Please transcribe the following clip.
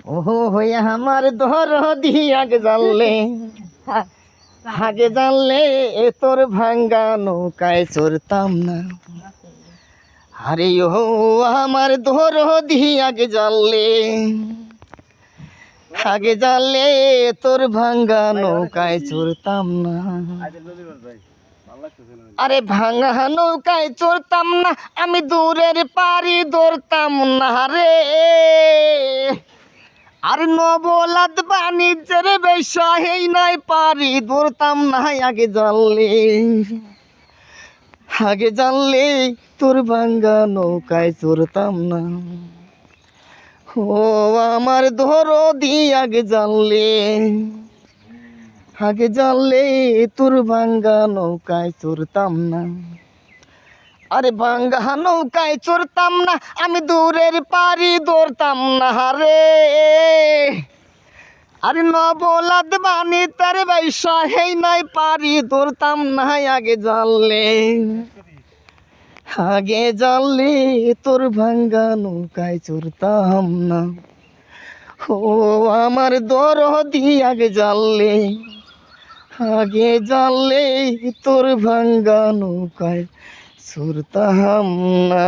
ওহো হইয়া আমার দরদি আগে জানলে আগে জানলে এ তোর ভাঙ্গা নৌকায় চড়তাম না। আরে ও আমার দরদি আগে জানলে তোর ভাঙ্গা নৌকায় চড়তাম না। আরে ভাঙা নৌকায় চড়তাম না, আমি দূরের পারি ধরতাম না রে। আর নবলাদ বাণিজ্যের ব্যবসা হেই নাই পারি ধরতাম না। আগে জানলে তোর ভাঙ্গা নৌকায় চড়তাম না। ও আমার দরদি আগে জানলে তোর ভাঙ্গা নৌকায় চড়তাম না। আরে ভাঙ্গা নৌকায় চড়তাম না, আমি দূরের পারি ধরতাম না রে। আরে নবলাদ বাণী তার ব্যবসা হেই নাই পারি ধরতাম না। আগে জানলে তোর ভাঙ্গা নৌকায় চড়তাম না। ও আমার দরদি আগে জানলে তোর ভাঙ্গা নৌকায় চড়তাম না।